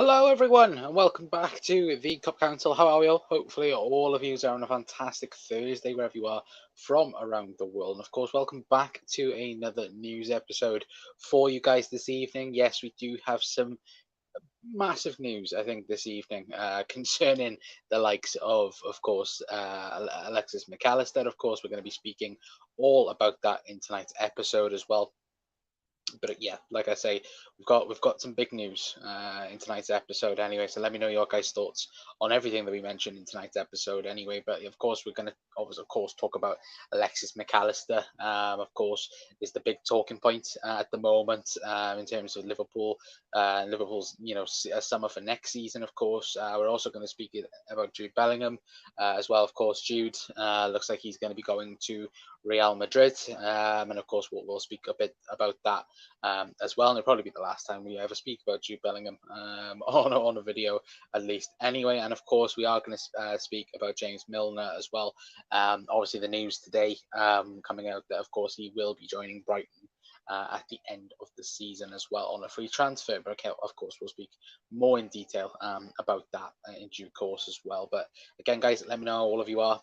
Hello, everyone, and welcome back to the Cup Council. How are we all? Hopefully, all of you are on a fantastic Thursday wherever you are from around the world. And of course, welcome back to another news episode for you guys this evening. Yes, we do have some massive news, I think, this evening concerning the likes of course, Alexis McAllister. Of course, we're going to be speaking all about that in tonight's episode as well. But yeah, like I say, we've got some big news in tonight's episode anyway. So let me know your guys' thoughts on everything that we mentioned in tonight's episode anyway. But of course, we're gonna of course talk about Alexis McAllister. Of course, is the big talking point at the moment in terms of Liverpool. Liverpool's summer for next season. Of course, we're also going to speak about Jude Bellingham as well. Of course, Jude looks like he's going to be going to Real Madrid, and of course we'll speak a bit about that as well. And it'll probably be the last time we ever speak about Jude Bellingham on a video, at least. Anyway, and of course we are going to speak about James Milner as well. Obviously, the news today coming out that of course he will be joining Brighton. At the end of the season as well on a free transfer, but okay, of course we'll speak more in detail about that in due course as well. But again, guys, let me know how all of you are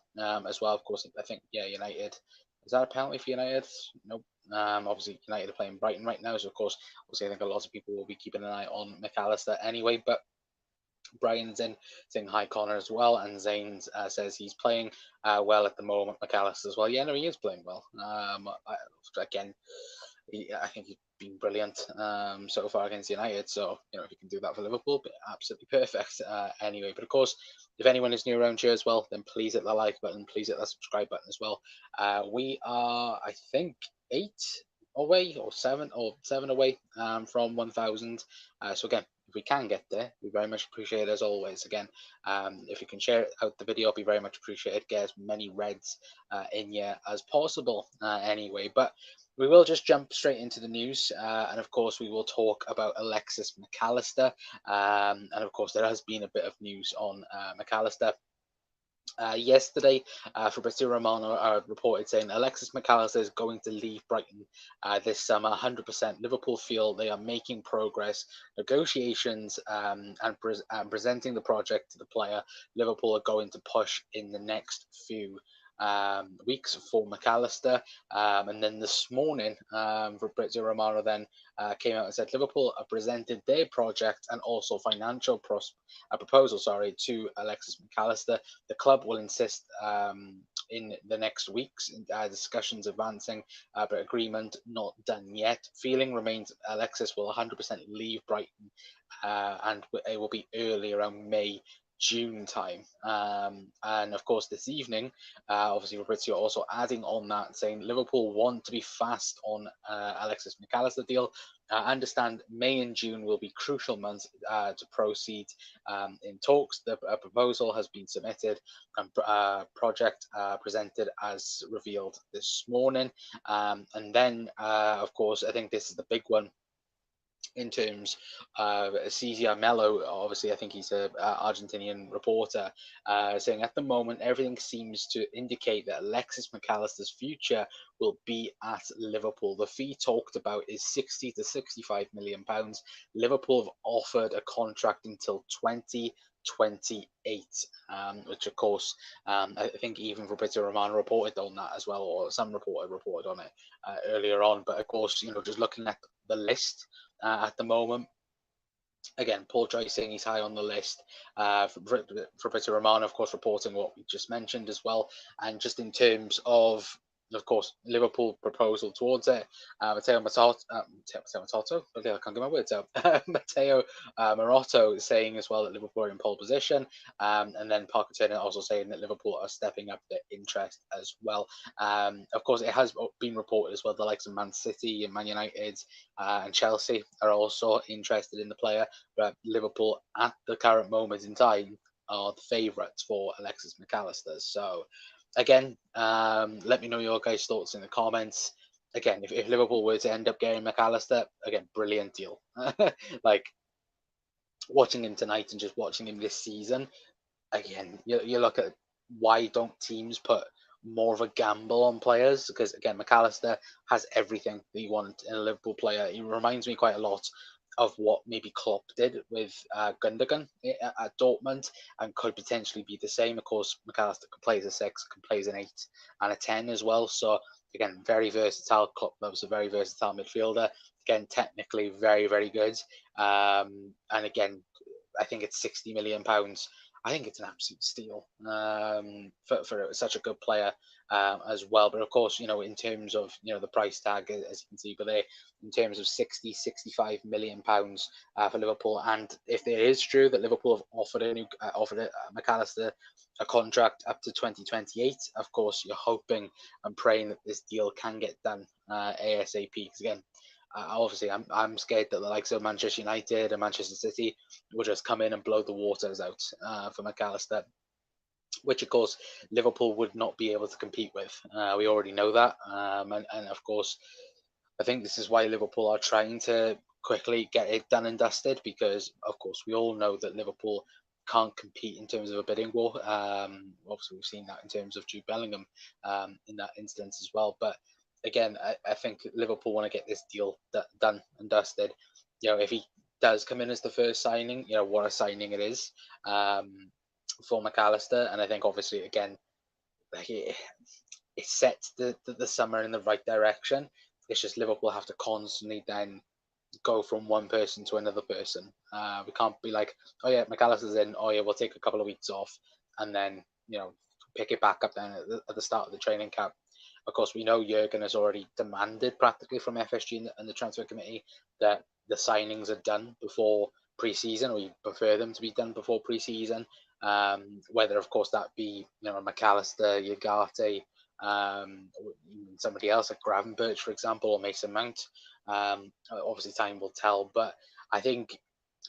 as well. Of course, I think United. Is that a penalty for United? Nope. Obviously, United are playing Brighton right now, so of course, obviously, I think a lot of people will be keeping an eye on McAllister anyway. But Brian's in saying hi, Connor, as well, and Zane says he's playing well at the moment. McAllister as well. Yeah, no, he is playing well. Again, I think he's been brilliant so far against United. So if he can do that for Liverpool, absolutely perfect. Anyway, but of course, if anyone is new around here as well, then please hit the like button, please hit the subscribe button as well. We are, I think, 8 away or seven away from 1,000. So again, if we can get there, we very much appreciate it as always. Again, if you can share out the video, it'll be very much appreciated. Get as many reds in here as possible anyway. But we will just jump straight into the news. And of course, we will talk about Alexis McAllister. And of course, there has been a bit of news on McAllister. Yesterday, Fabrizio Romano reported saying Alexis McAllister is going to leave Brighton this summer. 100%. Liverpool feel they are making progress. Negotiations and presenting the project to the player. Liverpool are going to push in the next few weeks for McAllister. And then this morning, Fabrizio Romano then came out and said Liverpool have presented their project and also financial proposal, to Alexis McAllister. The club will insist in the next weeks, discussions advancing, but agreement not done yet. Feeling remains Alexis will 100% leave Brighton, and it will be early around May, June time. And of course, this evening, obviously, Fabrizio also adding on that, saying Liverpool want to be fast on Alexis McAllister deal. I understand May and June will be crucial months to proceed in talks. The proposal has been submitted and project presented as revealed this morning. And then, of course, I think this is the big one in terms of Cesar Mello. Obviously, I think he's a Argentinian reporter, saying at the moment everything seems to indicate that Alexis McAllister's future will be at Liverpool. The fee talked about is 60 to 65 million pounds. Liverpool have offered a contract until 2028, which of course I think even Fabrizio Romano reported on that as well, or some reporter reported on it earlier on. But of course, just looking at the list at the moment. Again, Paul Joyce saying he's high on the list. Fabrizio Romano, of course, reporting what we just mentioned as well. And just in terms of course, Liverpool proposal towards it. Matteo Marotta, I can't get my words out. Matteo Marotta saying as well that Liverpool are in pole position. And then Parker Turner also saying that Liverpool are stepping up their interest as well. Of course, it has been reported as well the likes of Man City and Man United and Chelsea are also interested in the player. But Liverpool, at the current moment in time, are the favourites for Alexis McAllister. So, again, let me know your guys' thoughts in the comments. Again, if Liverpool were to end up getting McAllister, again, brilliant deal. Like, watching him tonight and just watching him this season, again, you look at why don't teams put more of a gamble on players? Because, again, McAllister has everything that you want in a Liverpool player. He reminds me quite a lot of what maybe Klopp did with Gundogan at Dortmund, and could potentially be the same. Of course, McAllister can play as a 6, can play as an 8 and a 10 as well. So again, very versatile. Klopp loves a very versatile midfielder. Again, technically very, very good. And again, I think it's £60 million. I think it's an absolute steal for such a good player as well. But of course, in terms of the price tag, as you can see, but there, in terms of 65 million pounds for Liverpool, and if it is true that Liverpool have offered McAllister a contract up to 2028, of course, you're hoping and praying that this deal can get done ASAP. Because again, obviously, I'm scared that the likes of Manchester United and Manchester City will just come in and blow the waters out for McAllister, which of course Liverpool would not be able to compete with. We already know that, and of course, I think this is why Liverpool are trying to quickly get it done and dusted, because of course we all know that Liverpool can't compete in terms of a bidding war. Obviously, we've seen that in terms of Jude Bellingham in that instance as well. But again, I think Liverpool want to get this deal done and dusted. If he does come in as the first signing, what a signing it is for McAllister. And I think obviously, again, like it sets the summer in the right direction. It's just Liverpool have to constantly then go from one person to another person. We can't be like, oh yeah, McAllister's in. Oh yeah, we'll take a couple of weeks off, and then pick it back up then at the start of the training camp. Of course, we know Jurgen has already demanded practically from FSG and the transfer committee that the signings are done before pre-season, or you prefer them to be done before pre-season. Whether, of course, that be McAllister, Ugarte, somebody else like Gravenberch, for example, or Mason Mount. Obviously, time will tell. But I think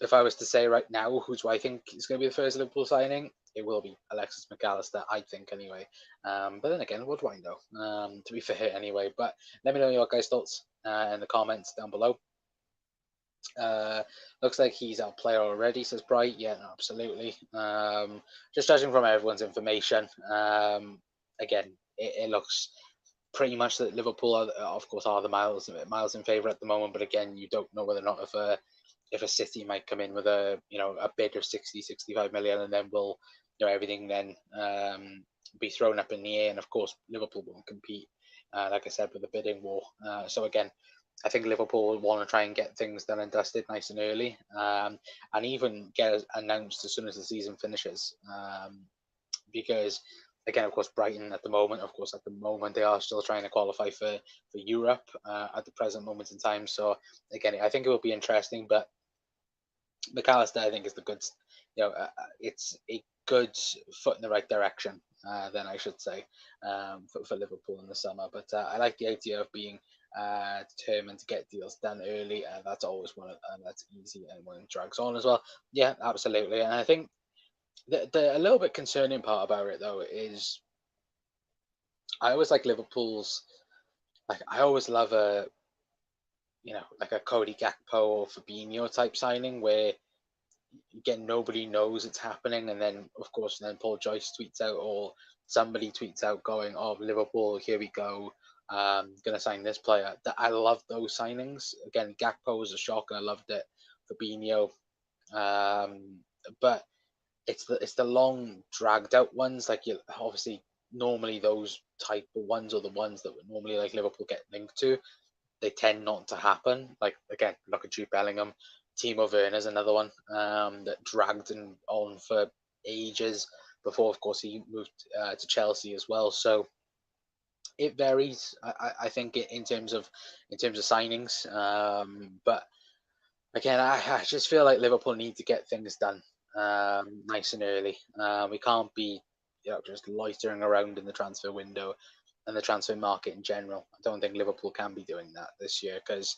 if I was to say right now who I think is going to be the first Liverpool signing, it will be Alexis McAllister, I think, anyway. But then again, what do I know? To be fair, anyway. But let me know your guys' thoughts in the comments down below. Looks like he's our player already, says Bright. Yeah, no, absolutely. Just judging from everyone's information, again, it looks pretty much that Liverpool are, of course, are the miles in favour at the moment. But again, you don't know whether or not if a City might come in with a bid of 65 million, and then will everything then be thrown up in the air. And of course, Liverpool won't compete, like I said, with the bidding war. So again, I think Liverpool will want to try and get things done and dusted nice and early, and even get announced as soon as the season finishes. Because again, of course, Brighton at the moment, they are still trying to qualify for Europe at the present moment in time. So again, I think it will be interesting. But McAllister, I think, is the good, it's a good foot in the right direction. Then I should say for Liverpool in the summer. But I like the idea of being determined to get deals done early. That's always that's easy, and when it drags on as well. Yeah, absolutely. And I think the a little bit concerning part about it though is I always like Liverpool's, like I always love a like a Cody Gakpo or Fabinho type signing where again nobody knows it's happening, and then of course then Paul Joyce tweets out or somebody tweets out going, oh, Liverpool, here we go, gonna sign this player. That I love those signings. Again, Gakpo was a shock, I loved it. Fabinho, but it's the long dragged out ones, like you obviously normally those type of ones are the ones that would normally like Liverpool get linked to. They tend not to happen. Like again, look at Jude Bellingham, Timo Werner's another one that dragged on for ages before, of course, he moved to Chelsea as well. So it varies, I think, in terms of signings. But again, I just feel like Liverpool need to get things done nice and early. We can't be just loitering around in the transfer window and the transfer market in general. I don't think Liverpool can be doing that this year, because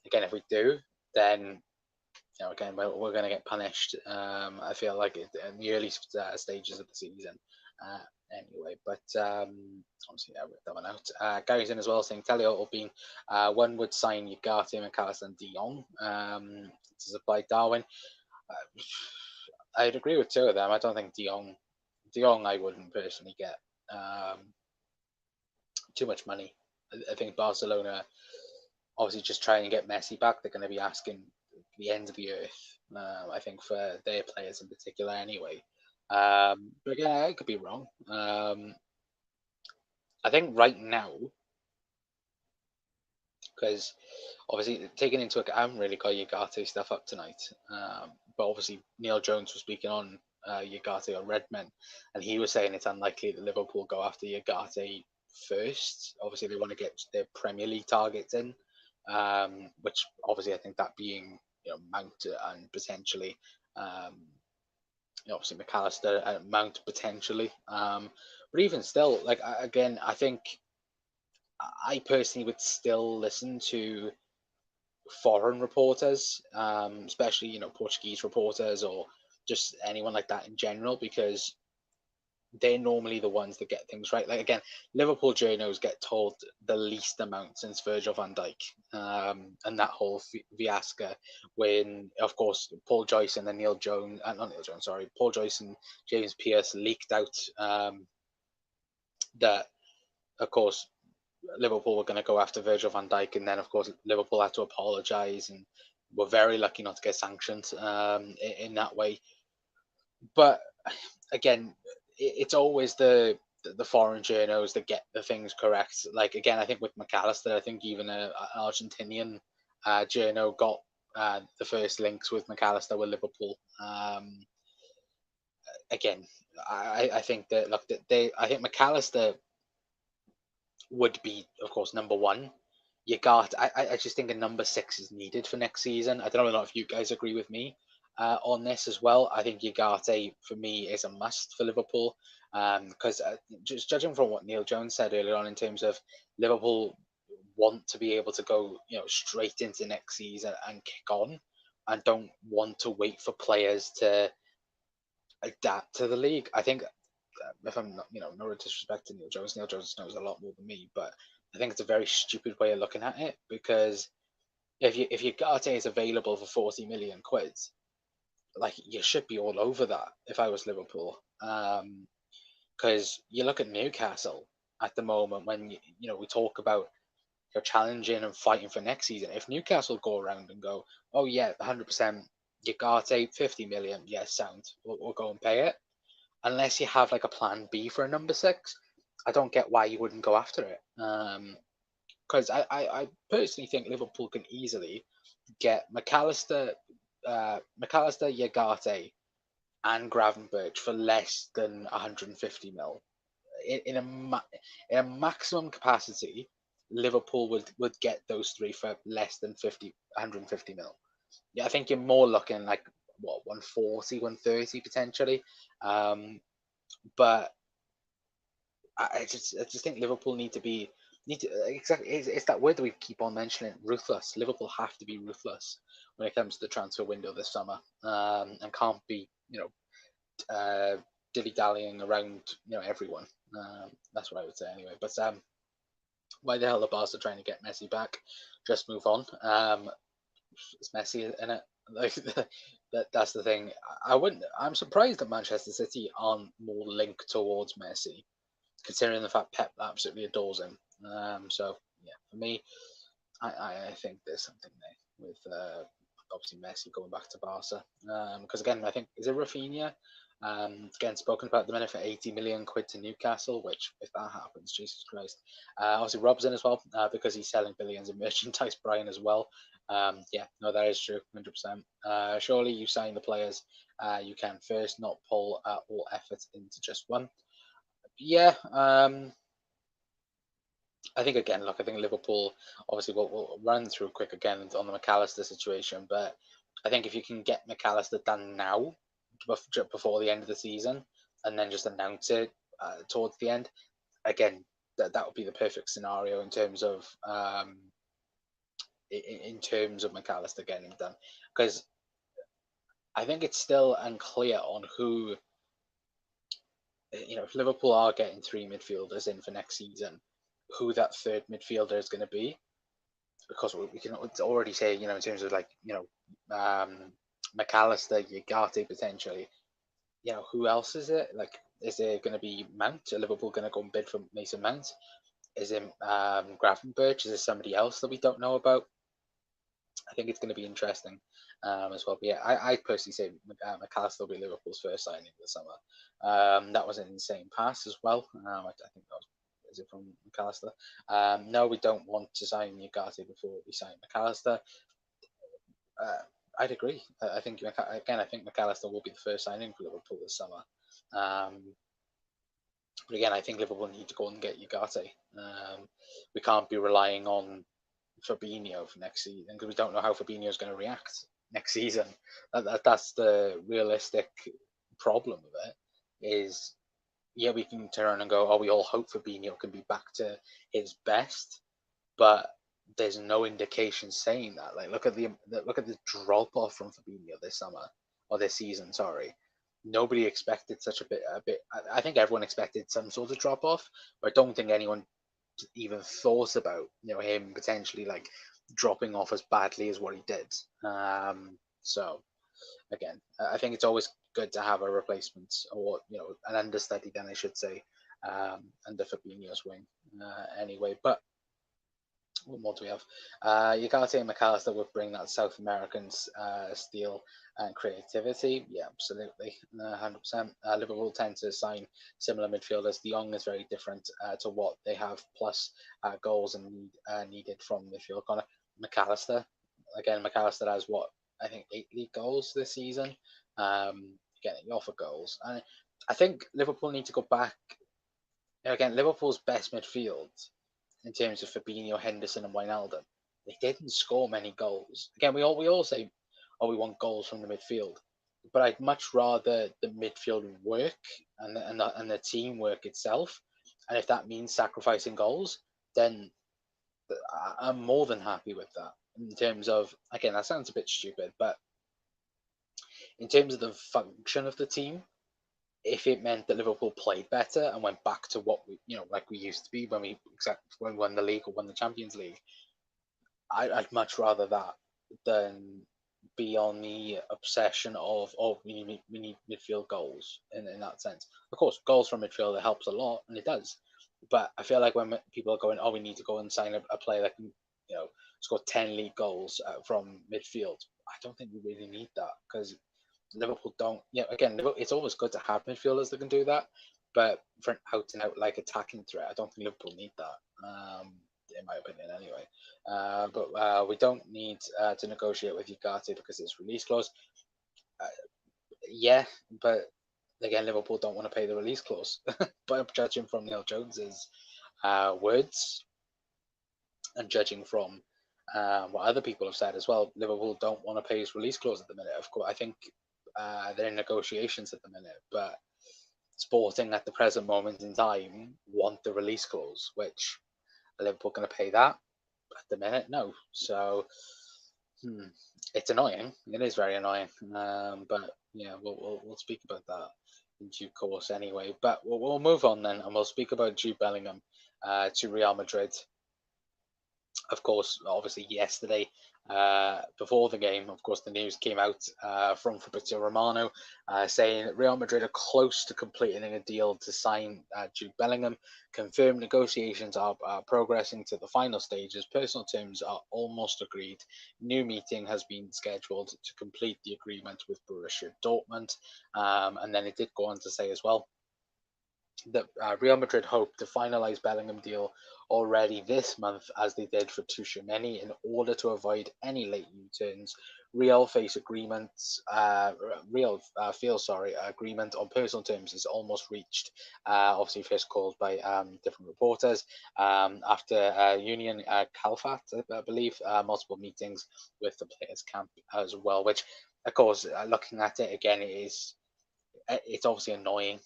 again, if we do, then again we're going to get punished. I feel like in the early stages of the season. Anyway, but obviously that one out. Gary's in as well saying Tagliafico will be one would sign Ugarte, McAllister, and De Jong to supply Darwin. I'd agree with two of them. I don't think De Jong I wouldn't personally get. Too much money. I think Barcelona obviously just trying to get Messi back. They're going to be asking, the end of the earth. I think for their players in particular, anyway. But again, I could be wrong. I think right now, because obviously taking into account, I haven't really got Ugarte stuff up tonight. But obviously Neil Jones was speaking on Ugarte on Redmen, and he was saying it's unlikely that Liverpool go after Ugarte first. Obviously they want to get their Premier League targets in, which obviously I think that being Mount and potentially obviously McAllister and Mount potentially. But even still, like again, I think I personally would still listen to foreign reporters, especially Portuguese reporters or just anyone like that in general, because they're normally the ones that get things right. Like again, Liverpool journos get told the least amount since Virgil van Dijk, and that whole fiasco when, of course, Paul Joyce and then Paul Joyce and James Pearce leaked out that, of course, Liverpool were going to go after Virgil van Dijk, and then of course Liverpool had to apologise, and were very lucky not to get sanctioned in that way. But again, it's always the foreign journos that get the things correct. Like again, I think with McAllister, I think even an Argentinian journo got the first links with McAllister with Liverpool. Again, I think that I think McAllister would be, of course, number one. I just think a number 6 is needed for next season. I don't know if you guys agree with me on this as well. I think Ugarte, for me, is a must for Liverpool. Because just judging from what Neil Jones said earlier on in terms of Liverpool want to be able to go straight into next season and kick on, and don't want to wait for players to adapt to the league. I think if I'm not, no disrespect to Neil Jones knows a lot more than me, but I think it's a very stupid way of looking at it, because if Ugarte is available for 40 million quid, like you should be all over that if I was Liverpool. Because you look at Newcastle at the moment when we talk about challenging and fighting for next season. If Newcastle go around and go, oh yeah, 100%, Ugarte 50 million, yes, sound, we'll go and pay it. Unless you have like a plan B for a number 6, I don't get why you wouldn't go after it. Because I personally think Liverpool can easily get McAllister, Ugarte, and Gravenberch for less than 150 mil. In a maximum capacity, Liverpool would get those three for less than 150 mil. Yeah, I think you're more looking like 140, 130 potentially. But I just think Liverpool need to exactly. It's that word that we keep on mentioning, ruthless. Liverpool have to be ruthless when it comes to the transfer window this summer, and can't be dilly dallying around everyone. That's what I would say anyway. But why the hell are Barca trying to get Messi back? Just move on. It's Messi in it. Like that's the thing. I'm surprised that Manchester City aren't more linked towards Messi, considering the fact Pep absolutely adores him. So yeah, for me, I think there's something there with obviously Messi going back to Barca. Because again, I think is it Rafinha? Again, spoken about the minute for 80 million quid to Newcastle, which if that happens, Jesus Christ. Obviously Robson as well, because he's selling billions of merchandise. Brian as well. Yeah, no, that is true, 100%. Surely you sign the players you can first, not pull all effort into just one. Yeah, I think again, look, I think Liverpool, obviously we'll run through quick again on the McAllister situation, but I think if you can get McAllister done now, before the end of the season, and then just announce it towards the end, again, that would be the perfect scenario in terms of McAllister getting done, because I think it's still unclear on who, if Liverpool are getting 3 midfielders in for next season, who that third midfielder is going to be, because we can already say, in terms of McAllister, Ugarte potentially, who else is it? Like, is it going to be Mount? Are Liverpool going to go and bid for Mason Mount? Is it Gravenberch? Is it somebody else that we don't know about? I think it's going to be interesting as well. But yeah, I personally say McAllister will be Liverpool's first signing of the summer. That was an insane pass as well. I think that was. Is it from McAllister? No, we don't want to sign Ugarte before we sign McAllister. I'd agree. I think I think McAllister will be the first signing for Liverpool this summer. But again, I think Liverpool need to go and get Ugarte. We can't be relying on Fabinho for next season because we don't know how Fabinho is going to react next season. That's the realistic problem of it. Is yeah, we can turn and go, oh, we all hope Fabinho can be back to his best, but there's no indication saying that. Like, look at the drop off from Fabinho this summer or this season. Sorry, nobody expected such a bit. I think everyone expected some sort of drop off, but I don't think anyone even thought about him potentially like dropping off as badly as what he did. So again, I think it's always good to have a replacement or an understudy, then I should say, under Fabinho's wing. Anyway, but what more do we have? Ugarte and McAllister would bring that South American steel and creativity. Yeah, absolutely, 100%. Liverpool tend to sign similar midfielders. De Jong is very different to what they have, plus goals and needed from midfield. Connor McAllister, again, McAllister has what I think 8 league goals this season. Getting off of goals, and I think Liverpool need to go back. Again, Liverpool's best midfield in terms of Fabinho, Henderson, and Wijnaldum, they didn't score many goals. Again, we all say, oh, we want goals from the midfield, but I'd much rather the midfield work and the teamwork itself. And if that means sacrificing goals, then I'm more than happy with that. In terms of, again, that sounds a bit stupid, but in terms of the function of the team, if it meant that Liverpool played better and went back to what we, like we used to be when we won the league or won the Champions League, I'd much rather that than be on the obsession of we need midfield goals in that sense. Of course, goals from midfield helps a lot, and it does. But I feel like when people are going, oh, we need to go and sign a player that can, score 10 league goals from midfield. I don't think we really need that because Liverpool don't. Again, it's always good to have midfielders that can do that, but for an out and out like attacking threat, I don't think Liverpool need that. In my opinion, anyway. But we don't need to negotiate with Ugarte because it's release clause. Yeah, but again, Liverpool don't want to pay the release clause. But judging from Neil Jones's words and judging from what other people have said as well, Liverpool don't want to pay his release clause at the minute. Of course, I think they're in negotiations at the minute, but Sporting at the present moment in time want the release clause, which are Liverpool going to pay that at the minute? No. So it's annoying. It is very annoying. But yeah, we'll speak about that in due course anyway. But we'll move on then, and we'll speak about Jude Bellingham to Real Madrid. Of course, obviously yesterday, before the game, of course, the news came out from Fabrizio Romano saying that Real Madrid are close to completing a deal to sign Jude Bellingham. Confirmed negotiations are progressing to the final stages. Personal terms are almost agreed. New meeting has been scheduled to complete the agreement with Borussia Dortmund. And then it did go on to say as well that Real Madrid hope to finalise Bellingham deal already this month, as they did for Tchouaméni, in order to avoid any late U-turns. Real face agreements. Agreement on personal terms is almost reached. Obviously, first called by different reporters after Union Calfat, I believe, multiple meetings with the players' camp as well. Which, of course, looking at it again, it's obviously annoying,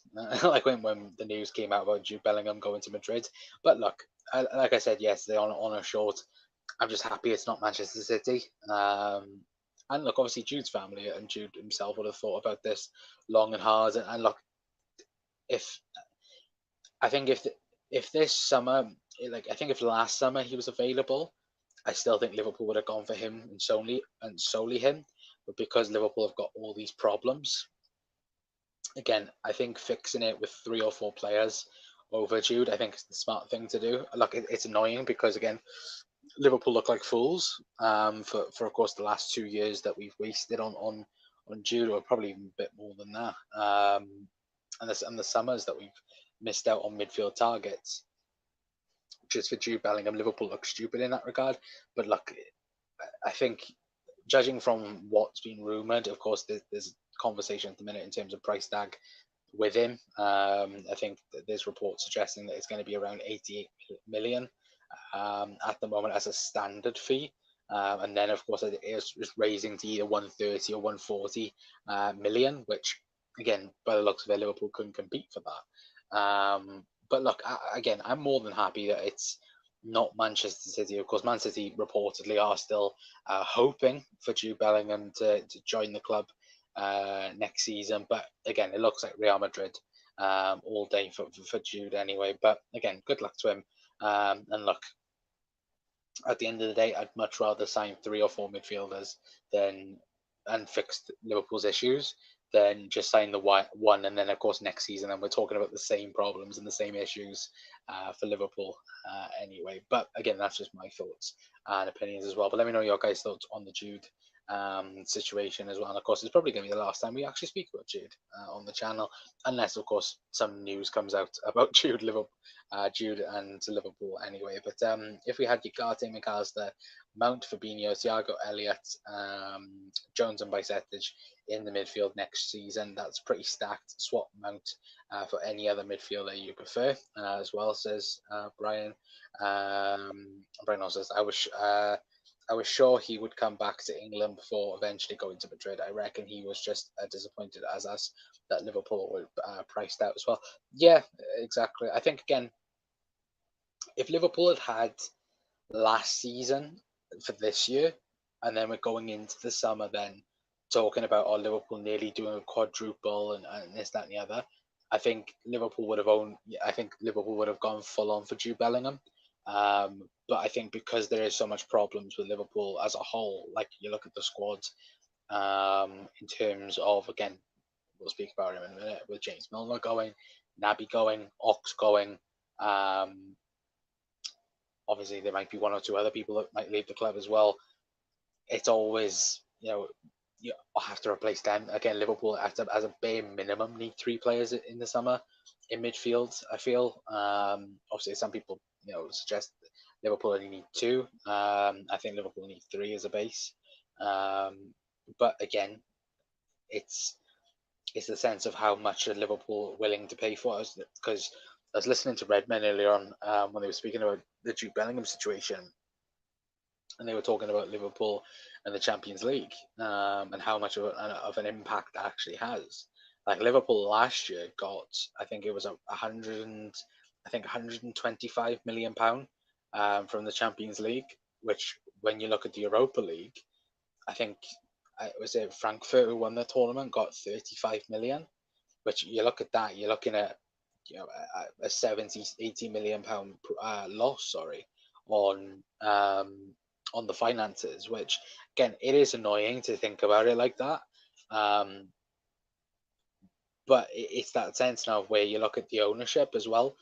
like when the news came out about Jude Bellingham going to Madrid. But look, like I said yesterday on a short, I'm just happy it's not Manchester City. And look, obviously Jude's family and Jude himself would have thought about this long and hard. And look, if this summer, I think if last summer he was available, I still think Liverpool would have gone for him and solely him. But because Liverpool have got all these problems, again, I think fixing it with 3 or 4 players over Jude, I think is the smart thing to do. Look, it's annoying because, again, Liverpool look like fools for of course the last 2 years that we've wasted on Jude, or probably even a bit more than that. And the summers that we've missed out on midfield targets just for Jude Bellingham. Liverpool look stupid in that regard. But look, I think judging from what's been rumoured, of course, there's conversation at the minute in terms of price tag with him. I think there's reports suggesting that it's going to be around 88 million at the moment as a standard fee. And then, of course, it is raising to either 130 or 140 million, which, again, by the looks of it, Liverpool couldn't compete for that. But look, again, I'm more than happy that it's not Manchester City. Of course, Man City reportedly are still hoping for Jude Bellingham to join the club next season. But again, it looks like Real Madrid all day for Jude anyway. But again, good luck to him. And look, at the end of the day, I'd much rather sign 3 or 4 midfielders and fix Liverpool's issues than just sign the one. And then, of course, next season, and we're talking about the same problems and the same issues for Liverpool anyway. But again, that's just my thoughts and opinions as well. But let me know your guys' thoughts on the Jude situation as well. And of course, it's probably going to be the last time we actually speak about Jude on the channel, unless, of course, some news comes out about Jude and Liverpool anyway. But if we had Ugarte, McAllister, Mount, Fabinho, Thiago Elliott, Jones and Bajcetic in the midfield next season, that's pretty stacked. Swap Mount for any other midfielder you prefer as well, says Brian. Brian also says, I was sure he would come back to England before eventually going to Madrid. I reckon he was just disappointed as us that Liverpool were priced out as well. Yeah, exactly. I think, again, if Liverpool had last season for this year, and then we're going into the summer then talking about Liverpool nearly doing a quadruple and this, that, and the other, I think Liverpool would have gone full on for Jude Bellingham. But I think because there is so much problems with Liverpool as a whole, like you look at the squads, in terms of, again, we'll speak about him in a minute, with James Milner going, Naby going, Ox going. Obviously, there might be 1 or 2 other people that might leave the club as well. It's always, you have to replace them. Again, Liverpool, as a bare minimum, need 3 players in the summer in midfield, I feel. Obviously, some people, suggest Liverpool only need 2. I think Liverpool need 3 as a base. But again, it's the sense of how much are Liverpool willing to pay for us. Because I was listening to Redmen earlier on when they were speaking about the Jude Bellingham situation, and they were talking about Liverpool and the Champions League and how much of an impact that actually has. Like Liverpool last year got, I think it was 125 million pound from the Champions League, which when you look at the Europa League, I think was it Frankfurt who won the tournament, got 35 million. Which you look at that, you're looking at a 70-80 million pound loss, on the finances. Which again, it is annoying to think about it like that. But it's that sense now where you look at the ownership as well,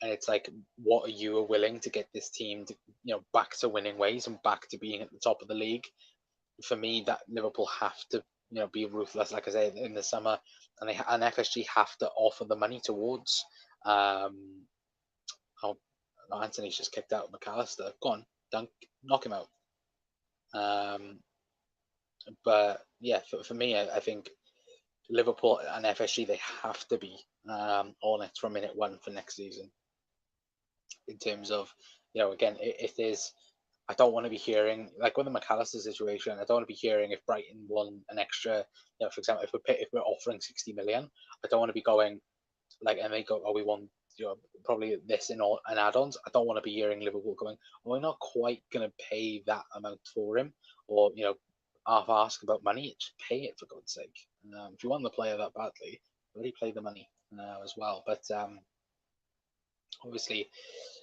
and it's like, what are you willing to get this team to, back to winning ways and back to being at the top of the league? For me, that Liverpool have to, be ruthless, like I said, in the summer, and FSG have to offer the money towards. Anthony's just kicked out McAllister. Go on, dunk, knock him out. But yeah, for me, I think Liverpool and FSG, they have to be on it from minute 1 for next season. In terms of, again, if there's, I don't want to be hearing, like with the McAllister situation, I don't want to be hearing if Brighton won an extra, for example, if we're offering 60 million, I don't want to be going, like, and they go, we want, probably this in add-ons. I don't want to be hearing Liverpool going, we're not quite going to pay that amount for him, or, half ask about money. Just pay it, for God's sake. If you want the player that badly, already play the money as well. But obviously,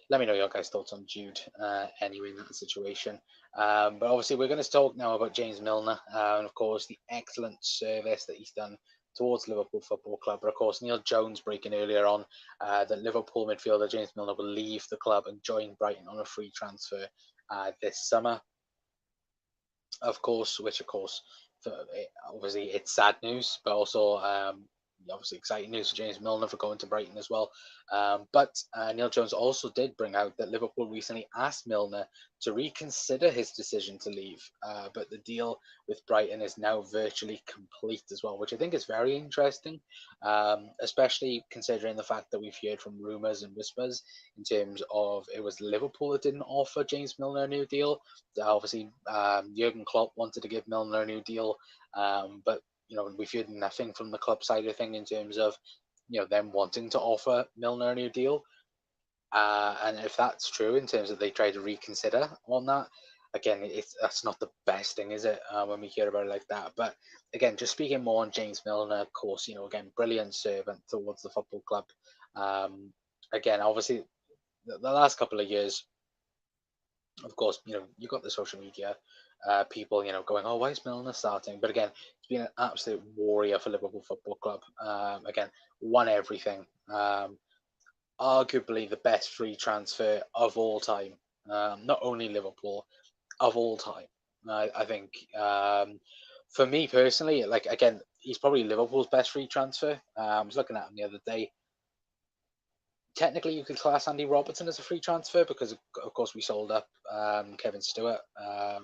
let me know your guys' thoughts on Jude anyway in that situation. But obviously, we're going to talk now about James Milner and, of course, the excellent service that he's done towards Liverpool Football Club. But, of course, Neil Jones breaking earlier on that Liverpool midfielder James Milner will leave the club and join Brighton on a free transfer this summer, of course, obviously it's sad news, but also obviously exciting news for James Milner for going to Brighton as well. But Neil Jones also did bring out that Liverpool recently asked Milner to reconsider his decision to leave, but the deal with Brighton is now virtually complete as well, which I think is very interesting, especially considering the fact that we've heard from rumours and whispers in terms of it was Liverpool that didn't offer James Milner a new deal. Obviously, Jurgen Klopp wanted to give Milner a new deal, but we've heard nothing from the club side of thing in terms of them wanting to offer Milner a new deal. And if that's true in terms of they try to reconsider on that, again, that's not the best thing, is it? When we hear about it like that. But again, just speaking more on James Milner, of course, again, brilliant servant towards the football club. Again, obviously, the last couple of years, of course, you got the social media people, going, oh, why is Milner starting? But again, he's been an absolute warrior for Liverpool Football Club. Again, won everything. Arguably the best free transfer of all time. Not only Liverpool, of all time. I think for me personally, like again, he's probably Liverpool's best free transfer. I was looking at him the other day. Technically, you could class Andy Robertson as a free transfer because, of course, we sold up Kevin Stewart, I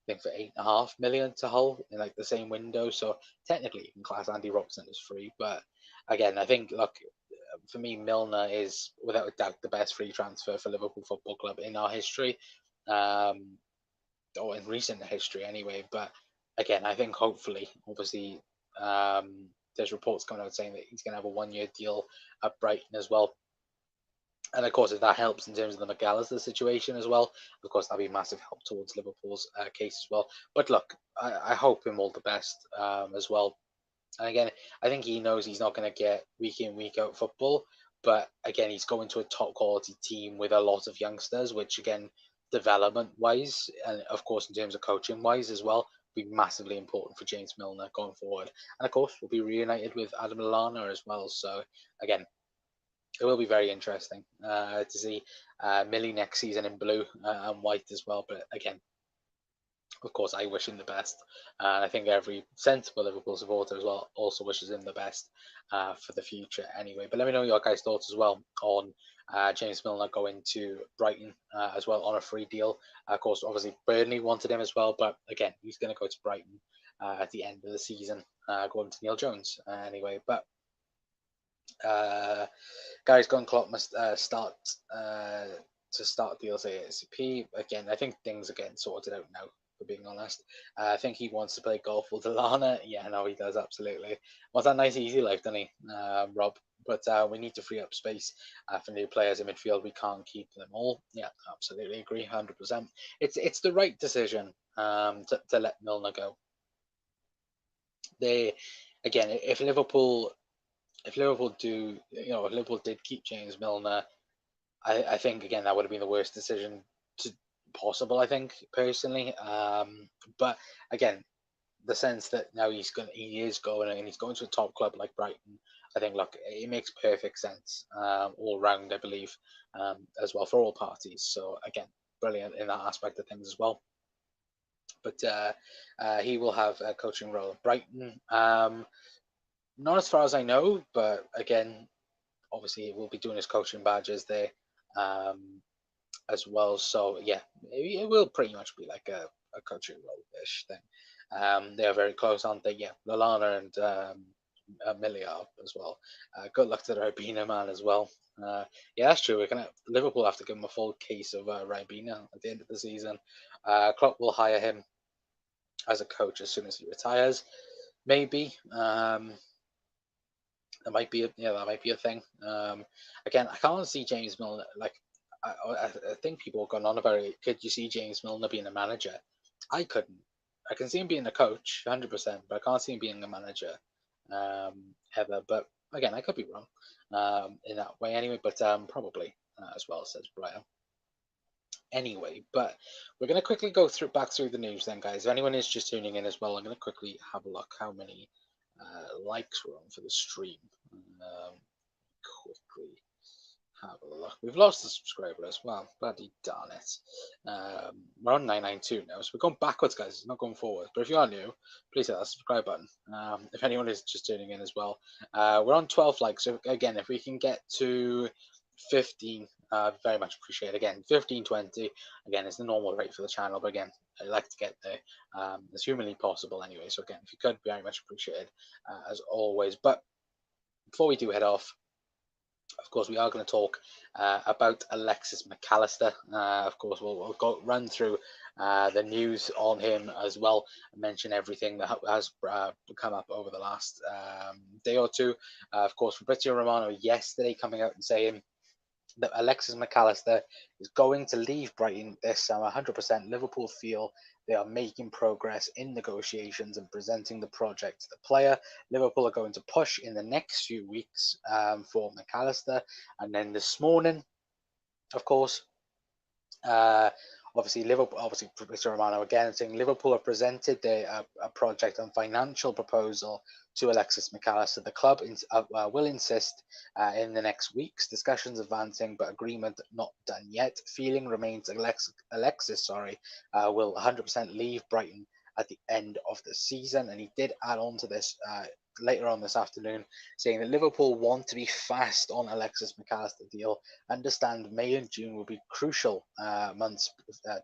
think for $8.5 million to Hull in like the same window. So technically, you can class Andy Robertson as free. But again, I think, look, for me, Milner is without a doubt the best free transfer for Liverpool Football Club in our history, or in recent history anyway. But again, I think hopefully, obviously, there's reports coming out saying that he's going to have a 1-year deal at Brighton as well. And of course, if that helps in terms of the McAllister situation as well, of course, that'll be a massive help towards Liverpool's case as well. But look, I hope him all the best as well. And again, I think he knows he's not going to get week in, week out football. But again, he's going to a top quality team with a lot of youngsters, which again, development wise, and of course, in terms of coaching wise as well, be massively important for James Milner going forward. And of course, we'll be reunited with Adam Lallana as well. So again, it will be very interesting to see Millie next season in blue and white as well. But again, of course, I wish him the best. And I think every sensible Liverpool supporter as well also wishes him the best for the future anyway. But let me know your guys' thoughts as well on James Milner going to Brighton as well on a free deal. Of course, obviously, Burnley wanted him as well. But again, he's going to go to Brighton at the end of the season, going to Neil Jones anyway. But guys, Gun Klopp must start deals ASAP. Again, I think things are getting sorted out now, for being honest. I think he wants to play golf with Lallana. Yeah, no, he does, absolutely. Wants that nice, easy life, doesn't he, Rob? But we need to free up space for new players in midfield. We can't keep them all. Yeah, absolutely agree, 100%. It's the right decision to let Milner go. Again, if Liverpool did keep James Milner, I think again that would have been the worst decision possible. I think personally, but again, the sense that now he is going and he's going to a top club like Brighton. I think look, it makes perfect sense all round. I believe as well for all parties. So again, brilliant in that aspect of things as well. But he will have a coaching role at Brighton. Not as far as I know, but again, obviously he will be doing his coaching badges there as well. So yeah, it will pretty much be like a coaching role-ish thing. They are very close, aren't they? Yeah, Lallana and Millie are as well. Good luck to the Ribena man as well. Yeah, that's true. Liverpool have to give him a full case of Ribena at the end of the season. Klopp will hire him as a coach as soon as he retires. Maybe. That might be a thing. Again, I can't see James Milner like. I think people have gone on about it. Could you see James Milner being a manager? I couldn't. I can see him being a coach, 100%, but I can't see him being a manager ever. But again, I could be wrong in that way anyway. But probably as well, says Brian. Anyway, but we're going to quickly go back through the news then, guys. If anyone is just tuning in as well, I'm going to quickly have a look how many likes we're on for the stream. Quickly have a look. We've lost a subscriber as well. Bloody darn it. We're on 992 now, so we're going backwards, guys. It's not going forward. But if you are new, please hit that subscribe button. If anyone is just tuning in as well, we're on 12 likes. So again, if we can get to 15, very much appreciate it. Again, 15, 20, again, is the normal rate for the channel. But again, I'd like to get there as humanly possible anyway. So again, if you could, very much appreciated as always. But before we do head off, of course, we are going to talk about Alexis McAllister. Of course, we'll run through the news on him as well, and mention everything that has come up over the last day or two. Of course, Fabrizio Romano yesterday coming out and saying that Alexis McAllister is going to leave Brighton this summer. 100% Liverpool feel they are making progress in negotiations and presenting the project to the player. Liverpool are going to push in the next few weeks for McAllister. And then this morning, of course, obviously Mr. Romano again saying Liverpool have presented a project and financial proposal to Alexis McAllister. The club will insist in the next weeks. Discussions advancing, but agreement not done yet. Feeling remains Alexis will 100% leave Brighton at the end of the season, and he did add on to this later on this afternoon, saying that Liverpool want to be fast on Alexis McAllister deal. Understand May and June will be crucial months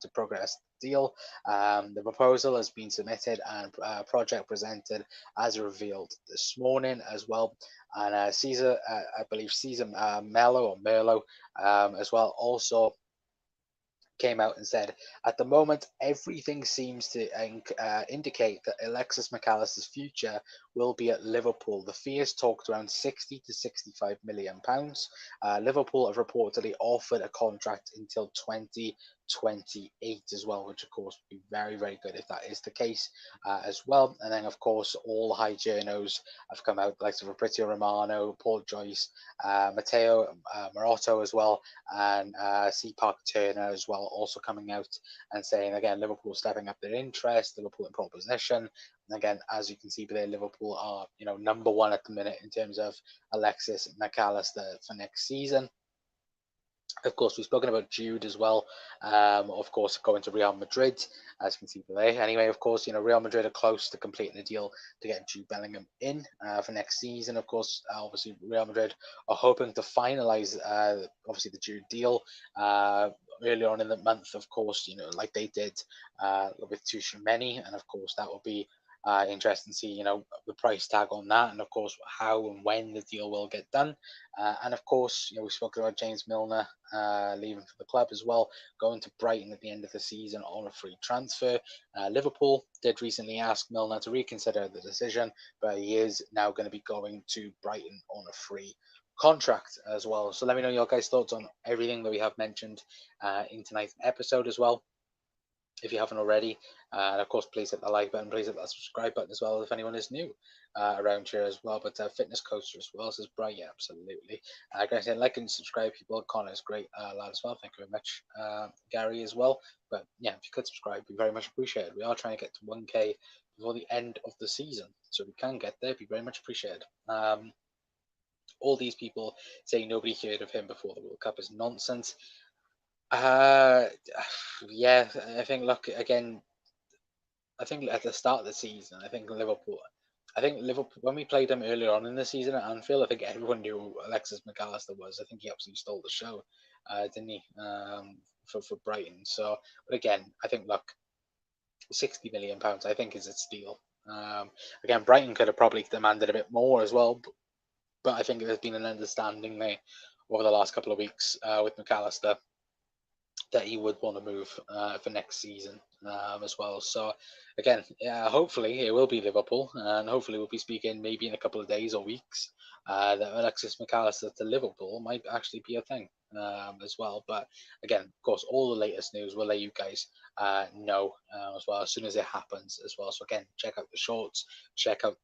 to progress the deal. The proposal has been submitted and project presented as revealed this morning as well. And I believe Caesar Merlo as well also came out and said, at the moment, everything seems to indicate that Alexis McAllister's future will be at Liverpool. The fee is talked around 60 to 65 million pounds. Liverpool have reportedly offered a contract until 2028 as well, which of course would be very, very good if that is the case as well. And then, of course, all high journos have come out, like Fabrizio Romano, Paul Joyce, Matteo Marotto as well, and C. Parker Turner as well, also coming out and saying again Liverpool stepping up their interest, Liverpool in pole position. And again, as you can see there, Liverpool are number one at the minute in terms of Alexis McAllister for next season. Of course, we've spoken about Jude as well. Of course, going to Real Madrid, as you can see there. Anyway, of course, Real Madrid are close to completing a deal to get Jude Bellingham in for next season. Of course, obviously, Real Madrid are hoping to finalise, obviously, the Jude deal earlier on in the month. Of course, like they did with Tchouaméni, and of course, that will be interesting to see, the price tag on that, and of course how and when the deal will get done. And of course, we spoke about James Milner leaving for the club as well, going to Brighton at the end of the season on a free transfer. Liverpool did recently ask Milner to reconsider the decision, but he is now going to be going to Brighton on a free contract as well. So let me know your guys' thoughts on everything that we have mentioned in tonight's episode as well, if you haven't already. And of course, please hit the like button, please hit that subscribe button as well if anyone is new around here as well. But Fitness Coaster as well says, Bright, yeah, absolutely. Guys, like and subscribe, people. Connor's great lad as well. Thank you very much. Gary as well. But yeah, if you could subscribe, we very much appreciate it. We are trying to get to 1K before the end of the season. So if we can get there, it'd be very much appreciated. All these people saying nobody heard of him before the World Cup is nonsense. Yeah, I think, look, again, I think at the start of the season, I think Liverpool, when we played them earlier on in the season at Anfield, I think everyone knew who Alexis McAllister was. I think he absolutely stole the show, didn't he, for Brighton. So, but again, I think, look, £60 million, I think, is a steal. Again, Brighton could have probably demanded a bit more as well, but I think there's been an understanding there over the last couple of weeks with McAllister that he would want to move for next season as well. So again, hopefully it will be Liverpool, and hopefully we'll be speaking maybe in a couple of days or weeks that Alexis McAllister to Liverpool might actually be a thing as well. But again, of course, all the latest news we'll let you guys know as well as soon as it happens as well. So again, check out the shorts, check out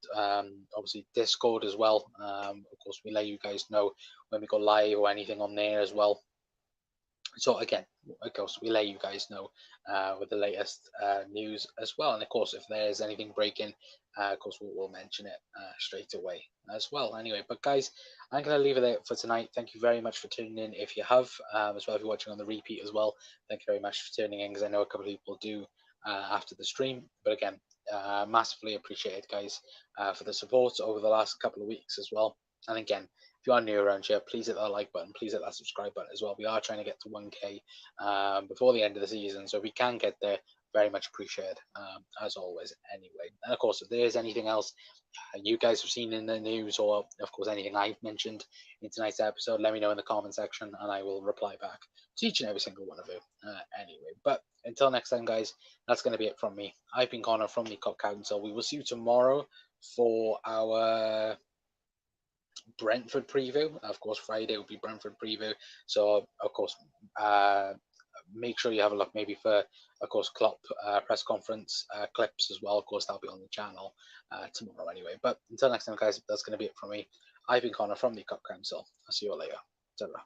obviously Discord as well. Of course, we let you guys know when we go live or anything on there as well. So again, of course, we let you guys know with the latest news as well. And of course, if there's anything breaking, of course, we'll mention it straight away as well. Anyway, but guys, I'm going to leave it there for tonight. Thank you very much for tuning in. If you have, as well, if you're watching on the repeat as well, thank you very much for tuning in, because I know a couple of people do after the stream. But again, massively appreciated, guys, for the support over the last couple of weeks as well. And again, if you are new around here, please hit that like button, please hit that subscribe button as well. We are trying to get to 1K before the end of the season, so if we can get there, very much appreciated, as always, anyway. And of course, if there is anything else you guys have seen in the news, or of course anything I've mentioned in tonight's episode, let me know in the comment section, and I will reply back to each and every single one of you anyway. But until next time, guys, that's going to be it from me. I've been Connor from the Cup Council. We will see you tomorrow for our Brentford preview. Of course, Friday will be Brentford preview. So, of course, make sure you have a look maybe for, of course, Klopp press conference clips as well. Of course, that'll be on the channel tomorrow anyway. But until next time, guys, that's going to be it from me. I've been Connor from the Cup Council. I'll see you all later. Ta-ra.